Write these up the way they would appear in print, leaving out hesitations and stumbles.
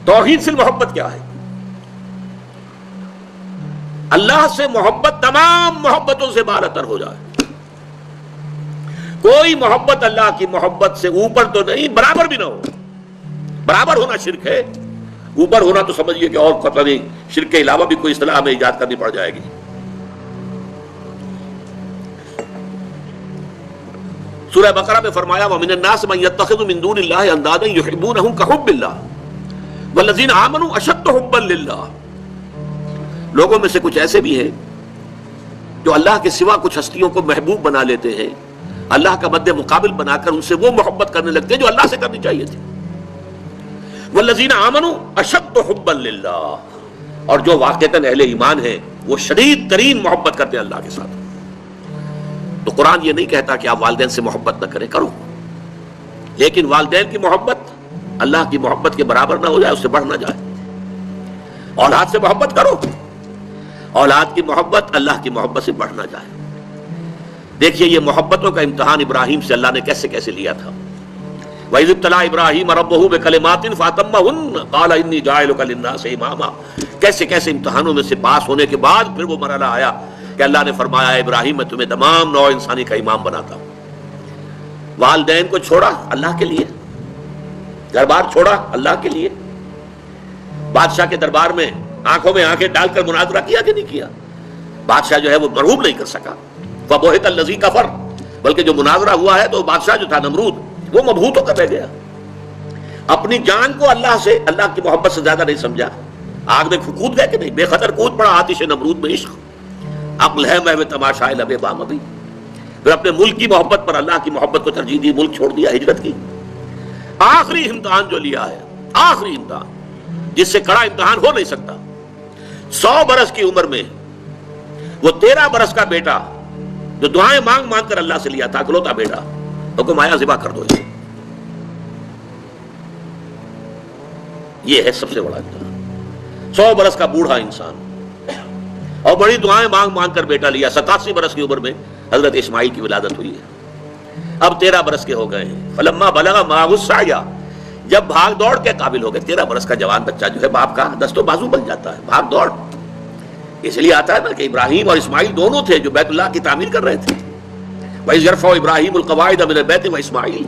توحید فی المحبت کیا ہے؟ اللہ سے محبت تمام محبتوں سے بالاتر ہو جائے. کوئی محبت اللہ کی محبت سے اوپر تو نہیں، برابر بھی نہ ہو. برابر ہونا شرک ہے، اوپر ہونا تو سمجھیے کہ اور پتہ نہیں شرک کے علاوہ بھی کوئی اصطلاح ہمیں ایجاد کرنی پڑ جائے گی. سورہ بقرہ میں فرمایا وَمِنَ النَّاسِ مَن يَتَّخِذُ مِن دُونِ اللَّهِ أَندَادًا يُحِبُّونَهُم كَحُبِّ اللَّهِ وَالَّذِينَ آمَنُوا أَشَدُّ حُبًّا لِلَّهِ. لوگوں میں سے کچھ ایسے بھی ہیں جو اللہ کے سوا کچھ ہستیوں کو محبوب بنا لیتے ہیں، اللہ کا مد مقابل بنا کر ان سے وہ محبت کرنے لگتے ہیں جو اللہ سے کرنی چاہیے تھی. وَالَّذِينَ آمَنُوا أَشَدُّ حُبًّا لِلَّهِ، اور جو واقعتاً اہل ایمان ہیں وہ شدید ترین محبت کرتے ہیں اللہ کے ساتھ. تو قرآن یہ نہیں کہتا کہ آپ والدین سے محبت نہ کریں، کرو، لیکن والدین کی محبت اللہ کی محبت کے برابر نہ ہو جائے، اس سے بڑھ نہ جائے. اولاد سے محبت کرو، اولاد کی محبت اللہ کی محبت سے بڑھ نہ جائے. دیکھیے یہ محبتوں کا امتحان ابراہیم سے اللہ نے کیسے کیسے لیا تھا. وَإِذِ ابْتَلَىٰ إِبْرَاهِيمَ رَبُّهُ بِكَلِمَاتٍ فَأَتَمَّهُنَّ قَالَ إِنِّي جَاعِلُكَ لِلنَّاسِ إِمَامًا. کیسے کیسے امتحانوں میں سے پاس ہونے کے بعد پھر وہ مرحلہ آیا کہ اللہ نے فرمایا ابراہیم میں تمہیں تمام نوع انسانی کا امام بناتا ہوں. والدین کو چھوڑا اللہ کے لیے، گھر بار چھوڑا اللہ کے لیے، بادشاہ کے دربار میں آنکھوں میں آنکھیں ڈال کر مناظرہ کیا کہ نہیں کیا؟ بادشاہ جو ہے وہ مرعوب نہیں کر سکا. فَبُہِتَ الَّذِي كَفَرَ، بلکہ جو مناظرہ ہوا ہے تو بادشاہ جو تھا نمرود وہ مبہوت ہو کر رہ گیا. اپنی جان کو اللہ سے، اللہ کی محبت سے زیادہ نہیں سمجھا. آگ میں کود گئے کہ نہیں؟ بے خطر کود پڑا آتش نمرود میں عشق. عقل ہے محو تماشائے لب بام ابھی. پھر اپنے ملک کی محبت پر اللہ کی محبت کو ترجیح دی، ملک چھوڑ دیا، ہجرت کی. آخری امتحان جو لیا ہے، آخری امتحان جس سے کڑا امتحان ہو نہیں سکتا. 100 برس کی عمر میں وہ 13 برس کا بیٹا جو دعائیں مانگ مانگ کر اللہ سے لیا تھا، اکلوتا بیٹا، حکم آیا ذبح کر دو. یہ ہے سب سے بڑا امتحان. 100 برس کا بوڑھا انسان اور بڑی دعائیں مانگ مانگ کر بیٹا لیا. 87 برس کی عمر میں حضرت اسماعیل کی ولادت ہوئی ہے. اب 13 برس کے ہو گئے ہیں. فلما بلغ معه السعي، جب بھاگ دوڑ کے قابل ہو گئے. 13 برس کا جوان بچہ جو ہے باپ کا دست و بازو بن جاتا ہے، بھاگ دوڑ. اس لیے آتا ہے نا کہ ابراہیم اور اسماعیل دونوں تھے جو بیت اللہ کی تعمیر کر رہے تھے. وَإِذْ يَرْفَعُ إِبْرَاهِيمُ الْقَوَاعِدَ مِنَ الْبَيْتِ وَإِسْمَاعِيلُ،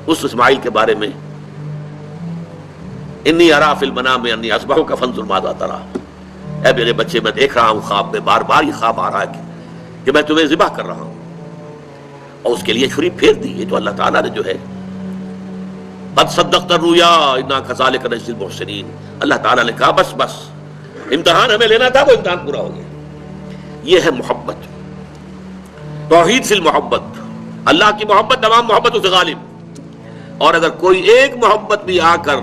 اس اسماعیل کے بارے میں انی ارا فی المنام انی اذبحک فانظر ماذا تری. اے میرے بچے میں دیکھ رہا ہوں خواب میں، بار بار یہ خواب آ رہا ہے کہ میں تمہیں ذبح کر رہا ہوں. اور اس کے لیے چھری پھیر دی. یہ تو اللہ تعالیٰ نے جو ہے قد صدقت الرؤیا انا کذالک نجزی المحسنین، اللہ تعالیٰ نے کہا بس بس امتحان ہمیں لینا تھا، وہ امتحان پورا ہو گیا. یہ ہے محبت، توحید فی المحبت. اللہ کی محبت تمام محبتوں سے غالب. اور اگر کوئی ایک محبت بھی آ کر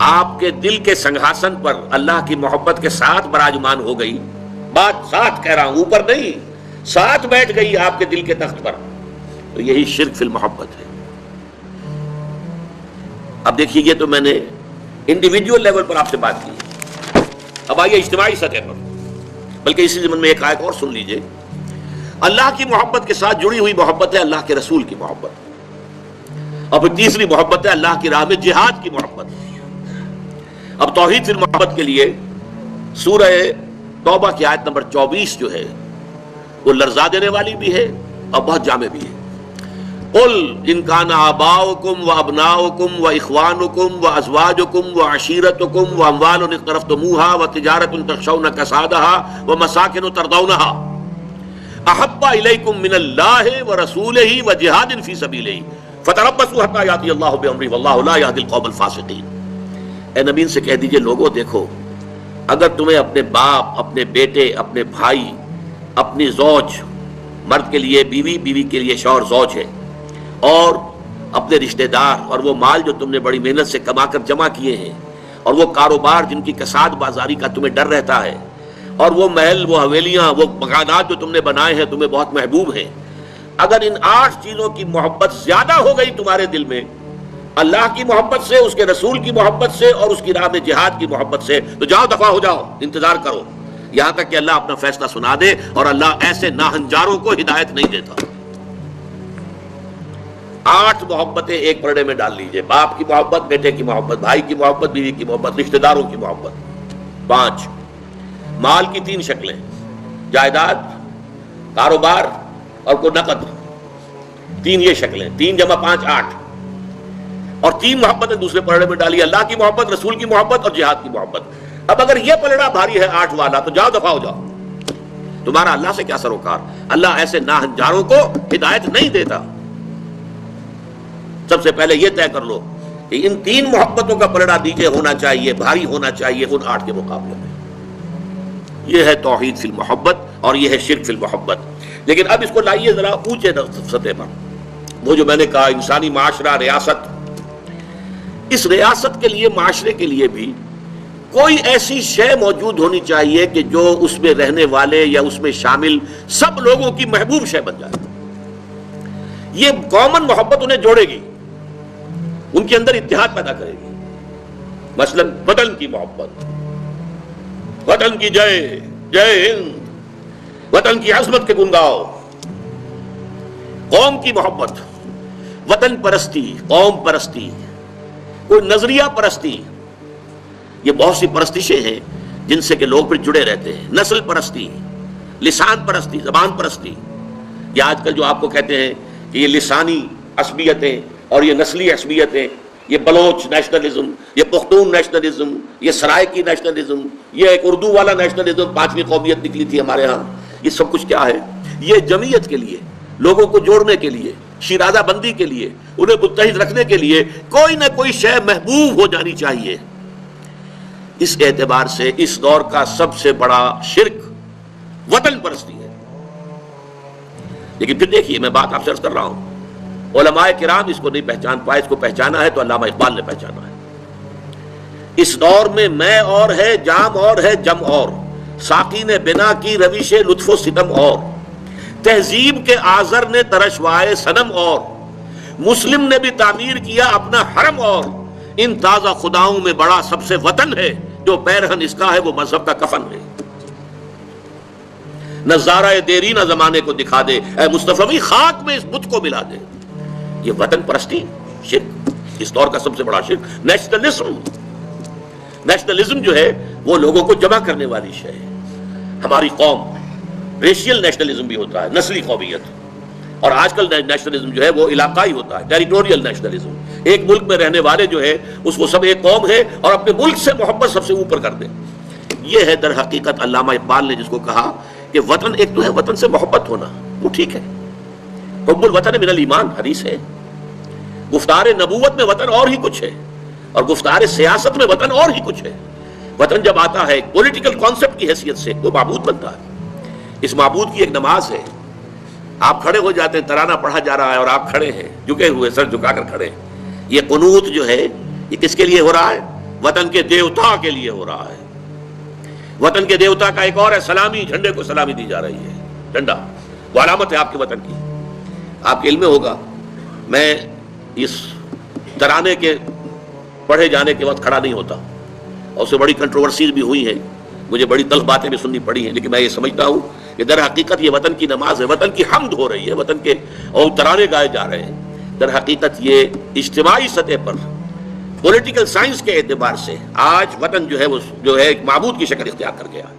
آپ کے دل کے سنگھاسن پر اللہ کی محبت کے ساتھ براجمان ہو گئی، بات ساتھ کہہ رہا ہوں، اوپر نہیں، ساتھ بیٹھ گئی آپ کے دل کے تخت پر، تو یہی شرک فی المحبت ہے. اب دیکھیے یہ تو میں نے انڈیویجول لیول پر آپ سے بات کی. اب آئیے اجتماعی سطح پر، بلکہ اسی ضمن میں ایک آیت اور سن لیجئے. اللہ کی محبت کے ساتھ جڑی ہوئی محبت ہے اللہ کے رسول کی محبت، اور پھر تیسری محبت ہے اللہ کی راہ میں جہاد کی محبت. اب توحید فی المحبت کے لیے سورہ توبہ کی آیت نمبر 24 جو ہے وہ لرزا دینے والی بھی ہے اور بہت جامع بھی ہے. قل ان کان آباؤکم وابناؤکم واخوانکم وازواجکم وعشیرتکم واموال اقترفتموها وتجارۃ تخشون کسادها ومساکن ترضونها احب الیکم من اللہ ورسولہ وجہاد فی سبیلہ فتربصوا حتی یاتی اللہ بامرہ واللہ لا یہدی القوم الفاسقین. اے نبی سے کہہ دیجئے لوگوں دیکھو، اگر تمہیں اپنے باپ، اپنے بیٹے، اپنے بھائی، اپنی زوج، مرد کے لیے بیوی، بیوی کے لیے شوہر زوج ہے، اور اپنے رشتہ دار اور وہ مال جو تم نے بڑی محنت سے کما کر جمع کیے ہیں، اور وہ کاروبار جن کی کساد بازاری کا تمہیں ڈر رہتا ہے، اور وہ محل، وہ حویلیاں، وہ مکانات جو تم نے بنائے ہیں تمہیں بہت محبوب ہیں، اگر ان 8 چیزوں کی محبت زیادہ ہو گئی تمہارے دل میں اللہ کی محبت سے، اس کے رسول کی محبت سے اور اس کی راہ میں جہاد کی محبت سے، تو جاؤ دفع ہو جاؤ، انتظار کرو یہاں تک کہ اللہ اپنا فیصلہ سنا دے. اور اللہ ایسے ناہنجاروں کو ہدایت نہیں دیتا. 8 محبتیں ایک پرڑے میں ڈال لیجئے. باپ کی محبت، بیٹے کی محبت، بھائی کی محبت، بیوی کی محبت، رشتہ داروں کی محبت. 5 مال کی 3 شکلیں، جائیداد، کاروبار اور کوئی نقد. 3 یہ شکلیں، 3 جمع 5 8. اور 3 محبتیں دوسرے پلڑے میں ڈالی، اللہ کی محبت، رسول کی محبت اور جہاد کی محبت. اب اگر یہ پلڑا بھاری ہے 8 والا تو جاؤ دفع ہو جاؤ. تمہارا اللہ سے کیا سروکار. اللہ ایسے ناہنجاروں کو ہدایت نہیں دیتا. سب سے پہلے یہ طے کر لو کہ ان 3 محبتوں کا پلڑا نیچے ہونا چاہیے، بھاری ہونا چاہیے ان 8 کے مقابلے میں. یہ ہے توحید فی المحبت اور یہ ہے شرک فی المحبت. لیکن اب اس کو لائیے ذرا اونچے سطح پر. وہ جو میں نے کہا انسانی معاشرہ، ریاست، اس ریاست کے لیے، معاشرے کے لیے بھی کوئی ایسی شے موجود ہونی چاہیے کہ جو اس میں رہنے والے یا اس میں شامل سب لوگوں کی محبوب شے بن جائے. یہ کامن محبت انہیں جوڑے گی، ان کے اندر اتحاد پیدا کرے گی. مثلا وطن کی محبت، وطن کی جے جے ہند، وطن کی عظمت کے گن گاؤ. قوم کی محبت، وطن پرستی، قوم پرستی، کوئی نظریہ پرستی. یہ بہت سی پرستشیں ہیں جن سے کہ لوگ پھر جڑے رہتے ہیں. نسل پرستی، لسان پرستی، زبان پرستی. یہ آج کل جو آپ کو کہتے ہیں کہ یہ لسانی عصبیتیں اور یہ نسلی عصبیتیں، یہ بلوچ نیشنلزم، یہ پختون نیشنلزم، یہ سرائکی نیشنلزم، یہ ایک اردو والا نیشنلزم، 5ویں قومیت نکلی تھی ہمارے ہاں. یہ سب کچھ کیا ہے؟ یہ جمعیت کے لیے، لوگوں کو جوڑنے کے لیے، شیرازہ بندی کے لیے، انہیں متحد رکھنے کے لیے کوئی نہ کوئی شے محبوب ہو جانی چاہیے. اس اعتبار سے اس دور کا سب سے بڑا شرک وطن پرستی ہے. لیکن پھر دیکھیے، میں بات آپ سے عرض کر رہا ہوں، علماء کرام اس کو نہیں پہچان پائے. اس کو پہچانا ہے تو علامہ اقبال نے پہچانا ہے. اس دور میں اور ہے، جام اور ہے، جم اور، ساقی نے بنا کی روش لطف و ستم اور، تہذیب کے آزر نے ترشوائے صنم اور، مسلم نے بھی تعمیر کیا اپنا حرم اور، ان تازہ خداؤں میں بڑا سب سے وطن ہے، جو پیرہن اس کا ہے وہ مذہب کا کفن ہے. نظارہ دیرینہ زمانے کو دکھا دے، اے مصطفی خاک میں اس بت کو ملا دے. یہ وطن پرستی شرک، اس دور کا سب سے بڑا شرک. نیشنلزم جو ہے وہ لوگوں کو جمع کرنے والی شے ہے. ہماری قوم، ریشیل نیشنلزم بھی ہوتا ہے، نسلی قومیت. اور آج کل نیشنلزم جو ہے وہ علاقائی ہوتا ہے، ٹیریٹوریل نیشنلزم. ایک ملک میں رہنے والے جو ہے اس کو سب ایک قوم ہے اور اپنے ملک سے محبت سب سے اوپر کر دے. یہ ہے در حقیقت علامہ اقبال نے جس کو کہا کہ وطن ایک تو ہے وطن سے محبت ہونا، وہ ٹھیک ہے، حب الوطن من الایمان حدیث ہے. گفتار نبوت میں وطن اور ہی کچھ ہے، اور گفتار سیاست میں وطن اور ہی کچھ ہے. وطن جب آتا ہے ایک پولیٹیکل کانسیپٹ کی حیثیت سے وہ معبود بنتا ہے. اس معبود کی ایک نماز ہے. آپ کھڑے ہو جاتے ہیں، ترانہ پڑھا جا رہا ہے اور آپ کھڑے ہیں، جھکے ہوئے، سر جھکا کر کھڑے ہیں. یہ قنوت جو ہے یہ کس کے لیے ہو رہا ہے؟ وطن کے دیوتا کے لیے ہو رہا ہے. وطن کے دیوتا کا ایک اور ہے سلامی، جھنڈے کو سلامی دی جا رہی ہے. جھنڈا وہ علامت ہے آپ کے وطن کی. آپ کے علم میں ہوگا، میں اس ترانے کے پڑھے جانے کے وقت کھڑا نہیں ہوتا، اور اس سے بڑی کنٹروورسیز بھی ہوئی ہیں، مجھے بڑی تلخ باتیں بھی سننی پڑی ہیں. لیکن میں یہ سمجھتا ہوں کہ در حقیقت یہ وطن کی نماز ہے، وطن کی حمد ہو رہی ہے، وطن کے اور ترانے گائے جا رہے ہیں. در حقیقت یہ اجتماعی سطح پر پولیٹیکل سائنس کے اعتبار سے آج وطن جو ہے وہ جو ہے ایک معبود کی شکل اختیار کر گیا ہے.